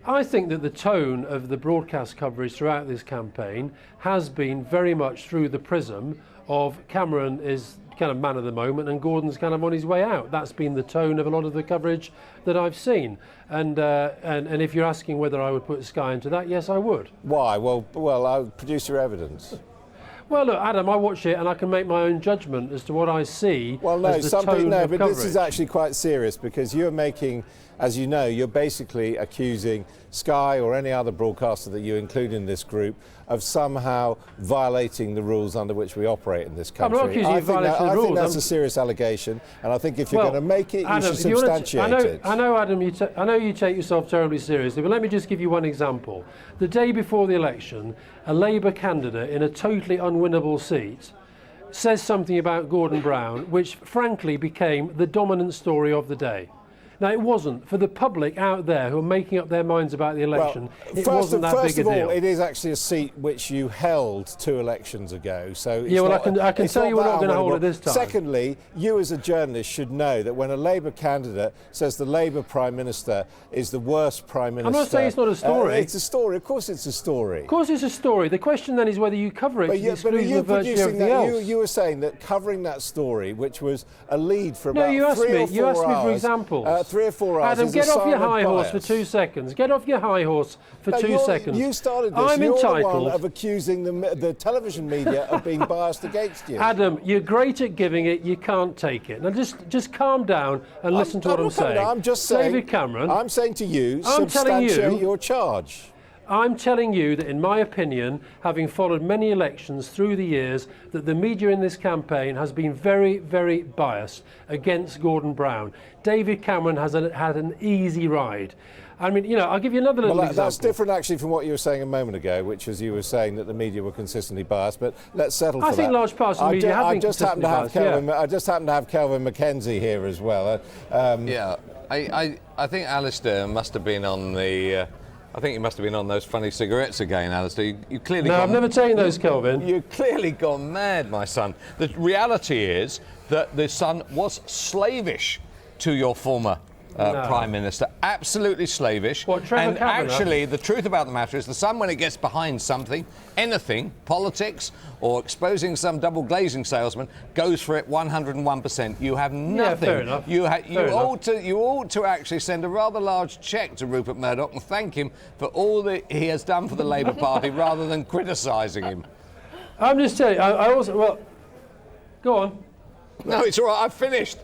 I think that the tone of the broadcast coverage throughout this campaign has been very much through the prism of Cameron is kind of man of the moment and Gordon's kind of on his way out. That's been the tone of a lot of the coverage that I've seen. And if you're asking whether I would put Sky into that, yes, I would. Why? Well, I'll produce your evidence. Well, look, Adam, I watch it and I can make my own judgment as to what I see. Well, no, as the tone of but coverage. this is actually quite serious because you're making, as you know, you're basically accusing Sky or any other broadcaster that you include in this group of somehow violating the rules under which we operate in this country. I'm not accusing you of violating the rules. I think that's a serious allegation, and I think if you're going to make it, Adam, you should substantiate it. I know, Adam, I know you take yourself terribly seriously, but let me just give you one example. The day before the election, a Labour candidate in a totally unwinnable seat says something about Gordon Brown, which frankly became the dominant story of the day. Now, it wasn't. For the public out there who are making up their minds about the election, it wasn't that big a deal. First of all, it is actually a seat which you held 2 elections ago. So yeah, well, I can tell you we're not going to hold it this time. Secondly, you as a journalist should know that when a Labour candidate says the Labour Prime Minister is the worst Prime Minister... I'm not saying it's not a story. It's a story. Of course it's a story. Of course it's a story. The question then is whether you cover it to the exclusion of virtually everything else. You were saying that covering that story, which was a lead for about 3 or 4 hours... You asked me for examples. 3 or 4 hours. Adam, get off your high horse for 2 seconds. Get off your high horse for 2 seconds. You started this. I'm You're entitled the one of accusing the television media of being biased against you. Adam, you're great at giving it. You can't take it. Now just calm down and listen to what I'm saying. I'm just saying. David Cameron. I'm saying to you, substantiate your charge. I'm telling you that, in my opinion, having followed many elections through the years, that the media in this campaign has been very, very biased against Gordon Brown. David Cameron has had an easy ride. I mean, you know, I'll give you another little example. That's different, actually, from what you were saying a moment ago, which was you were saying that the media were consistently biased. But let's settle for that. I think large parts of the media have been consistently biased. I just happen to have Kelvin Mackenzie here as well. Yeah, I think Alistair must have been on the... I think you must have been on those funny cigarettes again, Alistair. You clearly... No, I've never taken those, Kelvin. You've clearly gone mad, my son. The reality is that the Sun was slavish to your former Prime Minister. Absolutely slavish. What, Trevor and Kavanagh? Actually, the truth about the matter is the Sun, when it gets behind something, anything, politics, or exposing some double-glazing salesman, goes for it 101%. You have nothing. Yeah, fair enough. You ought to actually send a rather large cheque to Rupert Murdoch and thank him for all that he has done for the Labour Party rather than criticising him. I'm just telling you, I also... Well, go on. No, it's all right. I've finished.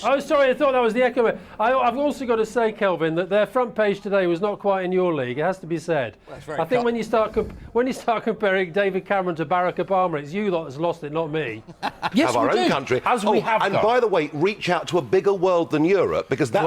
Oh, sorry, I thought that was the echo. I've also got to say, Kelvin, that their front page today was not quite in your league. It has to be said. Well, I think when you start comparing David Cameron to Barack Obama, it's you lot that's lost it, not me. Yes, have our own country. We have and by the way, reach out to a bigger world than Europe, because that's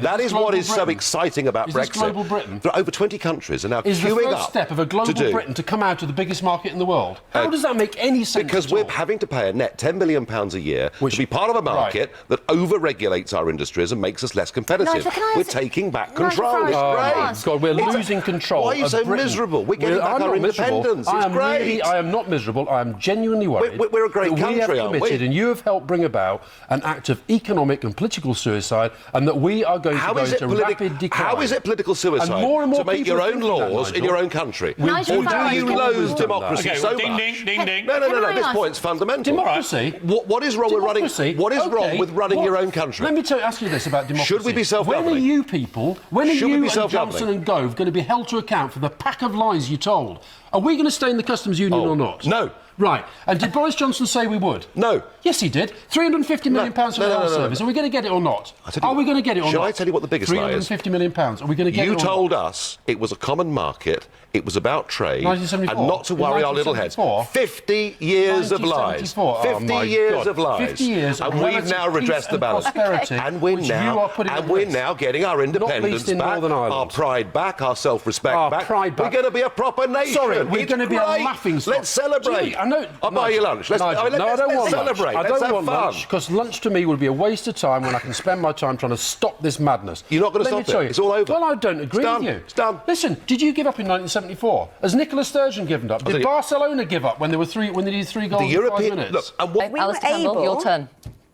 that is what is so exciting about Brexit. Global Britain? There are over 20 countries are now is queuing the first up step of a global Britain to come out of the biggest market in the world. How does that make any sense? Because we're having to pay a net £10 billion a year to be part of a market that over-regulates our industries and makes us less competitive. We're taking back control. It's great. God, we're losing control. Why are you so miserable? We're getting back our independence. It's great. I am not miserable. I am genuinely worried. We're a great country, aren't we? And you have helped bring about an act of economic and political suicide, and that we are going to go into rapid decline. How is it political suicide to make your own laws in your own country? Or do you loathe democracy so much? Ding, ding. No. This point's fundamental. Democracy? What is wrong with running? What is wrong with running your own country? Let me ask you this about democracy. Should we be self-governing? When are you people, and Johnson and Gove going to be held to account for the pack of lies you told? Are we going to stay in the customs union or not? No. Right. And did Boris Johnson say we would? No. Yes, he did. £350 million for the health service. Are we going to get it or not? Are we going to get it or not? Shall I tell you what the biggest lie is? £350 million. Are we going to get it or not? You told us it was a common market, it was about trade, and not to worry our little heads. 50 years of lies. 50 years of lies. 50 years and we've now redressed the balance. And we're now getting our independence back, our pride back, our self-respect back. We're going to be a proper nation. Sorry, we're going to be a laughing stock. Let's celebrate. I'll buy you lunch. Let's celebrate. I don't want fun. lunch, because lunch to me would be a waste of time when I can spend my time trying to stop this madness. You're not going to stop it. It's all over. Well, I don't agree with you. It's done. Listen, did you give up in 1974? Has Nicola Sturgeon given up? Did Barcelona give up when they needed 3 goals in 5 minutes? Look, Alistair Campbell, your turn.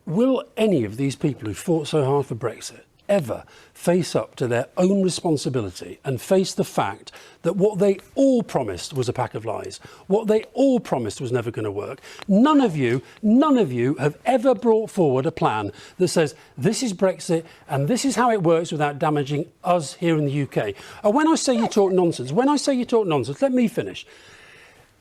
Will any of these people who fought so hard for Brexit ever face up to their own responsibility and face the fact that what they all promised was a pack of lies, what they all promised was never going to work. None of you have ever brought forward a plan that says this is Brexit and this is how it works without damaging us here in the UK. And when I say you talk nonsense, let me finish.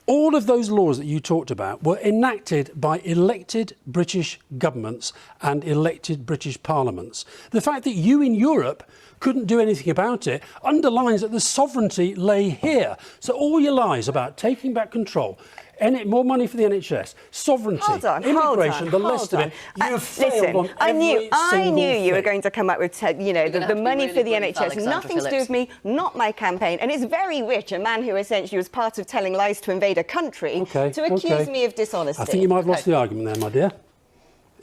All of those laws that you talked about were enacted by elected British governments and elected British parliaments. The fact that you in Europe couldn't do anything about it underlines that the sovereignty lay here. So all your lies about taking back control, more money for the NHS, sovereignty, immigration, the list of it, you've failed on every I knew you thing. were going to come up with, the money for the NHS. Nothing to do with me, not my campaign. And it's very rich, a man who essentially was part of telling lies to invade a country, to accuse me of dishonesty. I think you might have lost the argument there, my dear.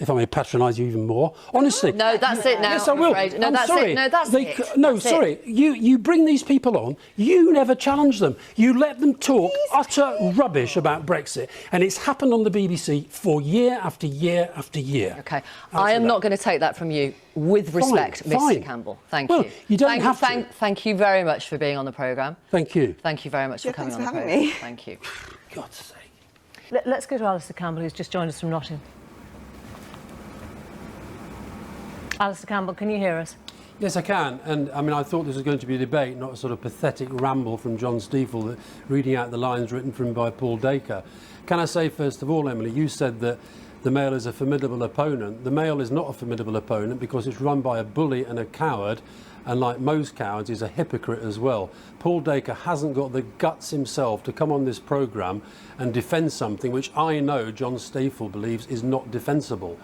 If I may patronise you even more. Honestly. No, that's it now. Yes, I will. No, that's sorry. it. No, that's it. No, that's sorry. It. You bring these people on, you never challenge them. You let them talk utter rubbish about Brexit. And it's happened on the BBC for year after year after year. OK. I am not going to take that from you. With respect, Mr. Campbell. Thank you. You don't have to. Thank you very much for being on the programme. Thank you. Thank you very much for coming on the programme. Me. Thank you. God's sake. Let's go to Alistair Campbell, who's just joined us from Nottingham. Alistair Campbell, can you hear us? Yes, I can. And I mean, I thought this was going to be a debate, not a sort of pathetic ramble from John Stiefel, reading out the lines written from him by Paul Dacre. Can I say, first of all, Emily, you said that the Mail is a formidable opponent. The Mail is not a formidable opponent because it's run by a bully and a coward, and like most cowards, is a hypocrite as well. Paul Dacre hasn't got the guts himself to come on this programme and defend something which I know John Stiefel believes is not defensible.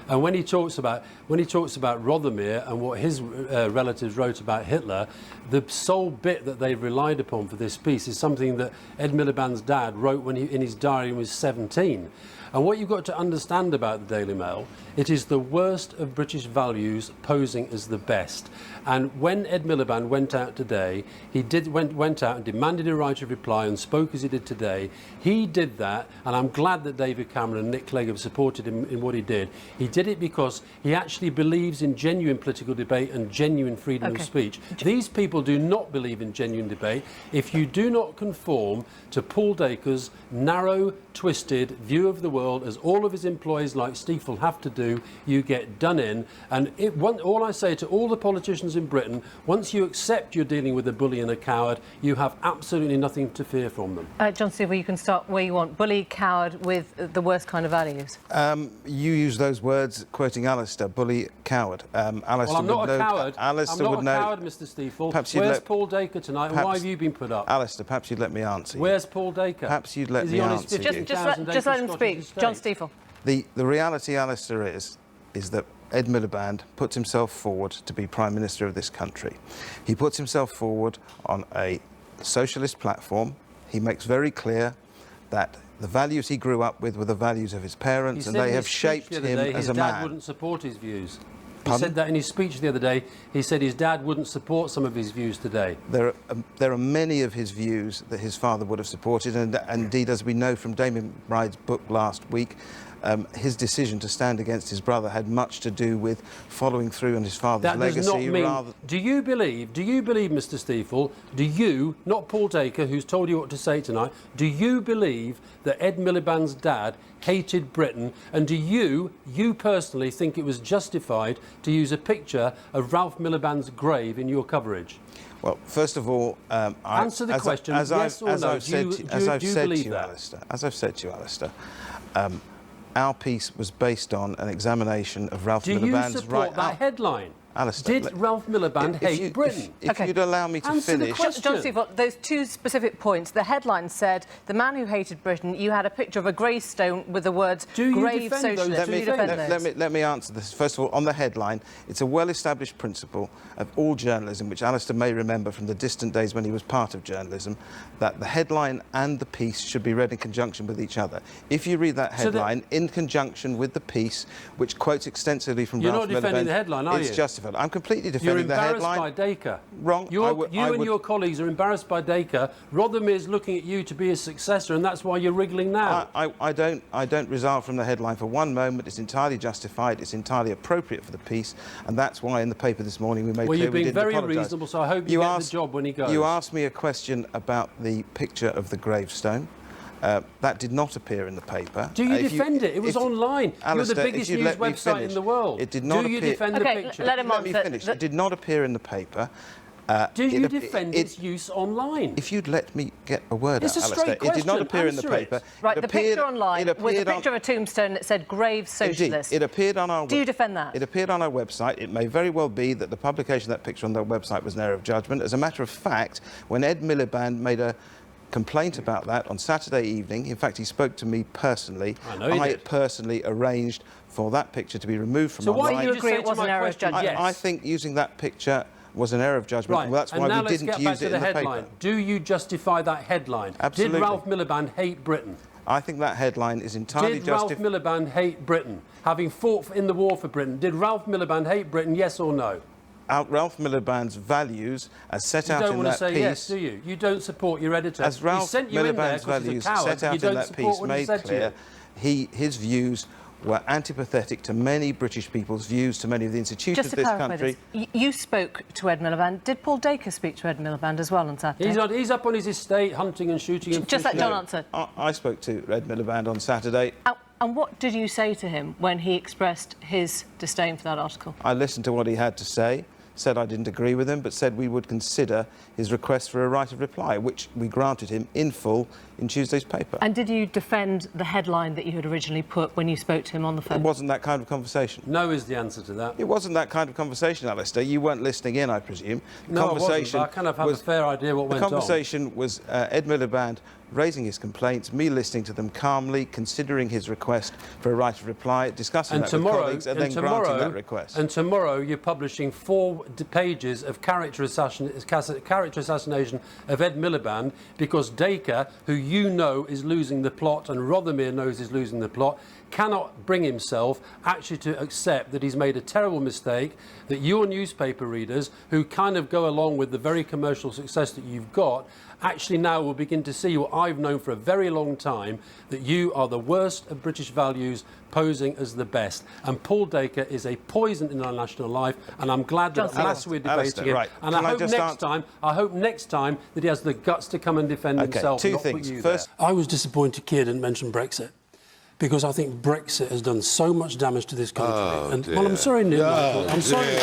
And when he talks about Rothermere and what his relatives wrote about Hitler, the sole bit that they've relied upon for this piece is something that Ed Miliband's dad wrote in his diary when he was 17. And what you've got to understand about the Daily Mail, it is the worst of British values posing as the best. And when Ed Miliband went out today, he went out and demanded a right of reply and spoke as he did today. He did that, and I'm glad that David Cameron and Nick Clegg have supported him in what he did. He did it because he actually believes in genuine political debate and genuine freedom of speech. These people do not believe in genuine debate. If you do not conform to Paul Dacre's narrow, twisted view of the world, as all of his employees like Stiefel have to do, you get done in. And all I say to all the politicians in Britain, once you accept you're dealing with a bully and a coward, you have absolutely nothing to fear from them. John Stiefel, you can start where you want. Bully, coward, with the worst kind of values. You use those words quoting Alistair, bully, coward. Alistair I'm not a coward. Alistair I'm would not a know. coward, Mr. Stiefel. Perhaps Where's Paul Dacre tonight, and why have you been put up? Alistair, perhaps you'd let me answer you. Where's Paul Dacre? Perhaps you'd let me answer you. Just let him speak. John Stiefel. The reality, Alistair, is that Ed Miliband puts himself forward to be Prime Minister of this country. He puts himself forward on a socialist platform. He makes very clear that the values he grew up with were the values of his parents, and they have shaped him as a man. His dad wouldn't support his views. He said that in his speech the other day. He said his dad wouldn't support some of his views today. There are many of his views that his father would have supported, and indeed, as we know from Damien Bride's book last week, his decision to stand against his brother had much to do with following through on his father's legacy. That does not mean... Do you believe, Mr. Stiefel, do you, not Paul Dacre, who's told you what to say tonight, do you believe that Ed Miliband's dad hated Britain, and do you personally think it was justified to use a picture of Ralph Miliband's grave in your coverage? Well, first of all, answer the question, yes or no. As I've said to you, Alistair, our piece was based on an examination of Ralph Miliband's right. Do you support that headline? Alistair, did Ralph Miliband hate Britain? If you'd allow me to finish. John Stiefel, those two specific points. The headline said, the man who hated Britain, you had a picture of a gravestone with the words, grave socialist. Let me answer this. First of all, on the headline, it's a well-established principle of all journalism, which Alistair may remember from the distant days when he was part of journalism, that the headline and the piece should be read in conjunction with each other. If you read that headline in conjunction with the piece, which quotes extensively from Ralph Miliband, you're not defending the headline, are you? It's justified. Seinfeld. I'm completely defending the headline. You're embarrassed by Dacre. Wrong. You and your colleagues are embarrassed by Dacre. Rothermere's looking at you to be his successor, and that's why you're wriggling now. I don't resile from the headline for one moment. It's entirely justified. It's entirely appropriate for the piece, and that's why in the paper this morning we made clear we didn't apologise. Well, you've been very reasonable, so I hope you get the job when he goes. You asked me a question about the picture of the gravestone. That did not appear in the paper. Do you defend it? It was online. Alistair, you're the biggest news website in the world. It did not Do you appear. defend the picture? Let him Let me finish. It did not appear in the paper. Do you defend its use online? If you'd let me get a word It's out, a straight Alistair. It did not appear in the paper. Right, the picture online was a picture of a tombstone that said Grave Socialist. Indeed, it appeared on our... Do you defend that? It appeared on our website. It may very well be that the publication of that picture on their website was an error of judgment. As a matter of fact, when Ed Miliband made a complaint about that on Saturday evening, in fact, he spoke to me personally. I personally arranged for that picture to be removed from online. So why do you agree it was an error of judgment? I think using that picture was an error of judgment. Right. Well, that's why we didn't use it in the headline. paper. Do you justify that headline? Absolutely. Did Ralph Miliband hate Britain? I think that headline is entirely justified. Did Ralph Miliband hate Britain? Having fought in the war for Britain, did Ralph Miliband hate Britain, yes or no? Ralph Miliband's values, as set out in that piece... You don't want to say yes, do you? You don't support your editor. As Ralph Miliband's values set out in that piece made clear, his views were antipathetic to many British people's views, to many of the institutions of this country. This, you spoke to Ed Miliband. Did Paul Dacre speak to Ed Miliband as well on Saturday? He's up on his estate, hunting and shooting and just fishing. let John answer. I spoke to Ed Miliband on Saturday. And what did you say to him when he expressed his disdain for that article? I listened to what he had to say, said I didn't agree with him, but said we would consider his request for a right of reply, which we granted him in full in Tuesday's paper. And did you defend the headline that you had originally put when you spoke to him on the phone? It wasn't that kind of conversation. No is the answer to that. It wasn't that kind of conversation, Alistair. You weren't listening in, I presume. No, I wasn't, but I kind of have a fair idea what went on. The conversation was Ed Miliband raising his complaints, me listening to them calmly, considering his request for a right of reply, discussing that with colleagues, and then granting that request. And tomorrow you're publishing 4 pages of character assassination of Ed Miliband because Dacre, who you know is losing the plot and Rothermere knows is losing the plot, cannot bring himself actually to accept that he's made a terrible mistake, that your newspaper readers, who kind of go along with the very commercial success that you've got, actually now will begin to see what I've known for a very long time, that you are the worst of British values posing as the best. And Paul Dacre is a poison in our national life, and I'm glad that at last we're debating it. Right. And I hope next time that he has the guts to come and defend himself. Two things. First, I was disappointed Keir didn't mention Brexit, because I think Brexit has done so much damage to this country. Well, I'm sorry, Neil. I'm sorry.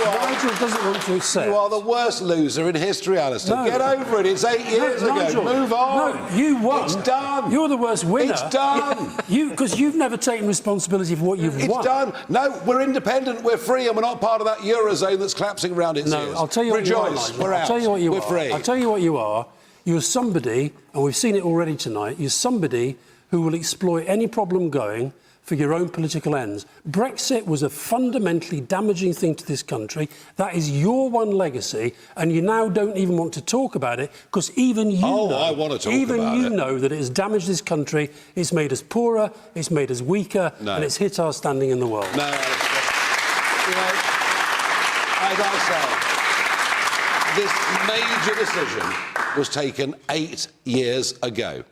Nigel doesn't want to accept. You are the worst loser in history, Alistair. Get over it. It's 8 years ago. Nigel, move on. No, you won. It's done. You're the worst winner. It's done. Because you've never taken responsibility for what you've won. It's done. No, we're independent. We're free, and we're not part of that eurozone that's collapsing around its ears. I'll tell you what you are. We're out. I'll tell you what you we're are. free. I'll tell you what you are. You're somebody, and we've seen it already tonight. You're somebody who will exploit any problem going for your own political ends. Brexit was a fundamentally damaging thing to this country. That is your one legacy, and you now don't even want to talk about it, because even you know... I want to talk even about you it. know that it has damaged this country, it's made us poorer, it's made us weaker, and it's hit our standing in the world. No, Alistair. You know, as I say, this major decision was taken 8 years ago.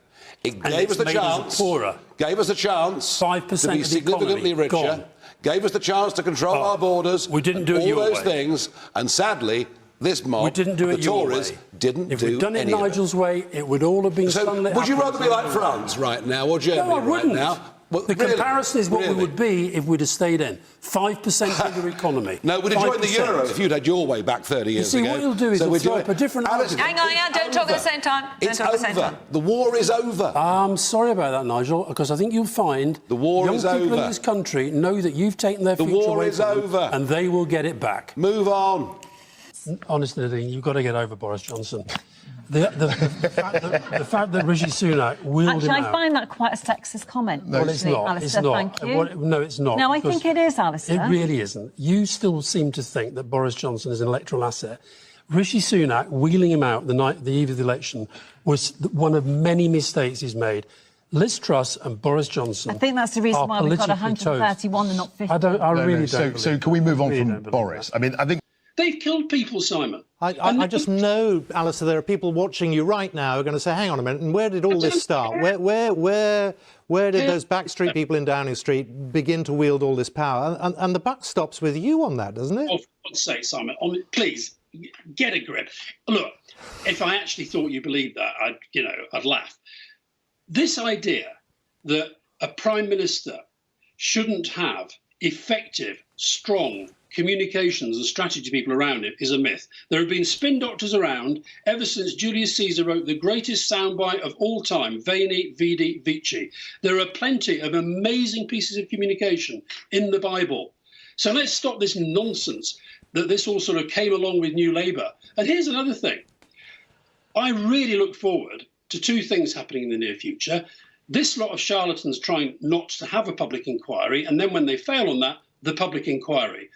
It gave us the chance. Gave us a chance 5% to be significantly richer. Gave us the chance to control our borders. We didn't do it your way. All those things, and sadly, this mob, the Tories, didn't do any of it. If we'd done it Nigel's way, it would all have been sunlit. Would you rather be like France right now, or Germany no, I wouldn't. right now? Well, the comparison is what we would be if we'd have stayed in. 5% bigger economy. No, we'd have joined the euro if you'd had your way back 30 years ago. You see, what you'll do is you'll throw up a different argument. Hang on, don't talk at the same time. It's over. The war is over. I'm sorry about that, Nigel, because I think you'll find the war young is people over. in this country know that you've taken their future away from them, and they will get it back. Move on. Honestly, Nadine, you've got to get over Boris Johnson. The fact that Rishi Sunak wheeled him out... Actually, I find that quite a sexist comment. No, it's not. Alistair, it's not. Thank you. No, it's not. No, I think it is, Alistair. It really isn't. You still seem to think that Boris Johnson is an electoral asset. Rishi Sunak wheeling him out the eve of the election was one of many mistakes he's made. Liz Truss and Boris Johnson. I think that's the reason why we've got 131 and not 50. I really don't. So can we move on from Boris? I mean, I think they've killed people, Simon. I just know, Alistair, there are people watching you right now who are going to say, hang on a minute, and where did all this start? Where did those backstreet people in Downing Street begin to wield all this power? And the buck stops with you on that, doesn't it? Oh, for God's sake, Simon, please, get a grip. Look, if I actually thought you believed that, I'd laugh. This idea that a Prime Minister shouldn't have effective, strong communications and strategy people around him is a myth. There have been spin doctors around ever since Julius Caesar wrote the greatest soundbite of all time, Veni, Vidi, Vici. There are plenty of amazing pieces of communication in the Bible. So let's stop this nonsense that this all sort of came along with New Labour. And here's another thing. I really look forward to two things happening in the near future. This lot of charlatans trying not to have a public inquiry, and then when they fail on that, the public inquiry.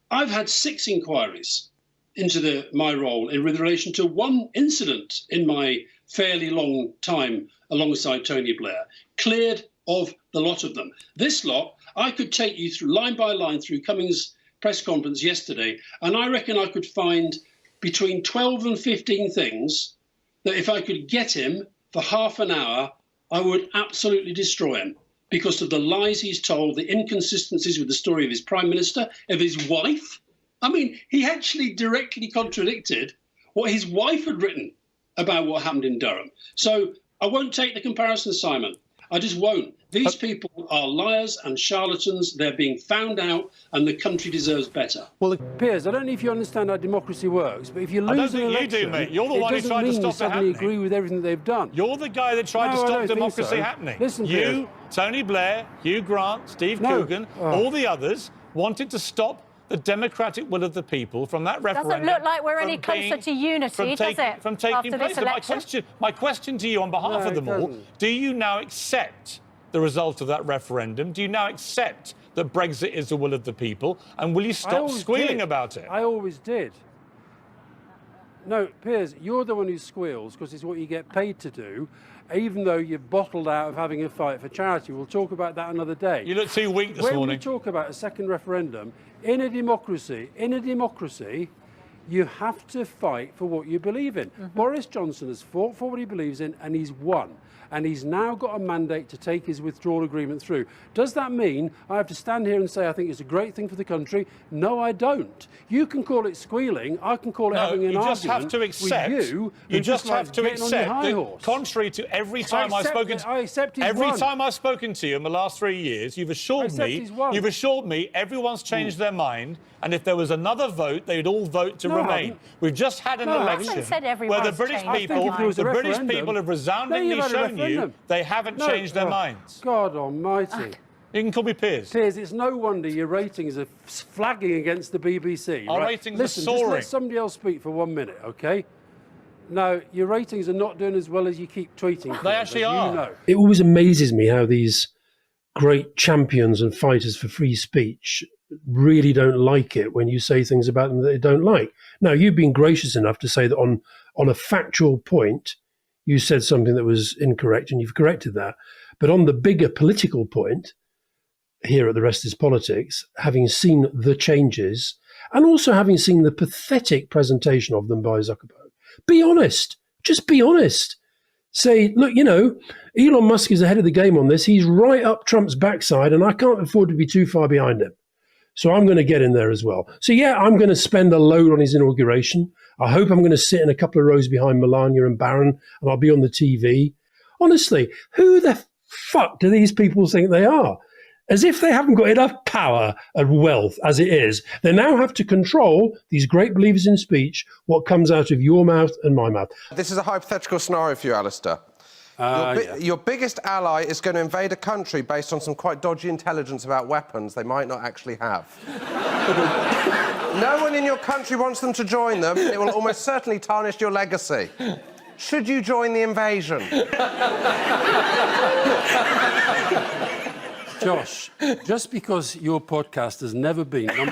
I've had 6 inquiries into my role in relation to one incident in my fairly long time alongside Tony Blair, cleared of the lot of them. This lot, I could take you through line by line through Cummings' press conference yesterday, and I reckon I could find between 12 and 15 things that if I could get him for half an hour, I would absolutely destroy him because of the lies he's told, the inconsistencies with the story of his Prime Minister, of his wife. I mean, he actually directly contradicted what his wife had written about what happened in Durham. So I won't take the comparison, Simon. I just won't. These people are liars and charlatans. They're being found out, and the country deserves better. Well, Piers, I don't know if you understand how democracy works, but if you lose an election, I don't think you do, mate. You're the one who tried to stop it happening. You agree with everything they've done. You're the guy that tried to stop democracy happening. Listen, you, Piers. Tony Blair, Hugh Grant, Steve Coogan, all the others wanted to stop the democratic will of the people from that referendum. Doesn't look like we're any closer to unity, does it? From taking place. So my question to you on behalf of them all, do you now accept the result of that referendum? Do you now accept that Brexit is the will of the people? And will you stop squealing about it? I always did. No, Piers, you're the one who squeals because it's what you get paid to do, even though you're bottled out of having a fight for charity. We'll talk about that another day. You look too weak this morning. When we talk about a second referendum, in a democracy, you have to fight for what you believe in. Boris Johnson has fought for what he believes in and he's won. And he's now got a mandate to take his withdrawal agreement through. Does that mean I have to stand here and say I think it's a great thing for the country? No, I don't. You can call it squealing. I can call it having an argument. You just have to accept. You just have to accept that, contrary to every time I've spoken to you in the last 3 years, you've assured me everyone's changed their mind. And if there was another vote, they'd all vote to remain. We've just had an election where the British people have resoundingly shown you they haven't changed their minds. God almighty. You can call me Piers. Piers, it's no wonder your ratings are flagging against the BBC. Our ratings are soaring. Just let somebody else speak for 1 minute, OK? No, your ratings are not doing as well as you keep tweeting. They actually are. You know. It always amazes me how these great champions and fighters for free speech really don't like it when you say things about them that they don't like. Now, you've been gracious enough to say that on a factual point, you said something that was incorrect and you've corrected that. But on the bigger political point, here at The Rest is Politics, having seen the changes and also having seen the pathetic presentation of them by Zuckerberg, be honest. Just be honest. Say, look, Elon Musk is ahead of the game on this. He's right up Trump's backside and I can't afford to be too far behind him. So I'm going to get in there as well. So, yeah, I'm going to spend a load on his inauguration. I hope I'm going to sit in a couple of rows behind Melania and Barron, and I'll be on the TV. Honestly, who the fuck do these people think they are? As if they haven't got enough power and wealth as it is. They now have to control, these great believers in speech, what comes out of your mouth and my mouth. This is a hypothetical scenario for you, Alistair. Your biggest ally is going to invade a country based on some quite dodgy intelligence about weapons they might not actually have. No one in your country wants them to join them. It will almost certainly tarnish your legacy. Should you join the invasion? Josh, just because your podcast has never been #1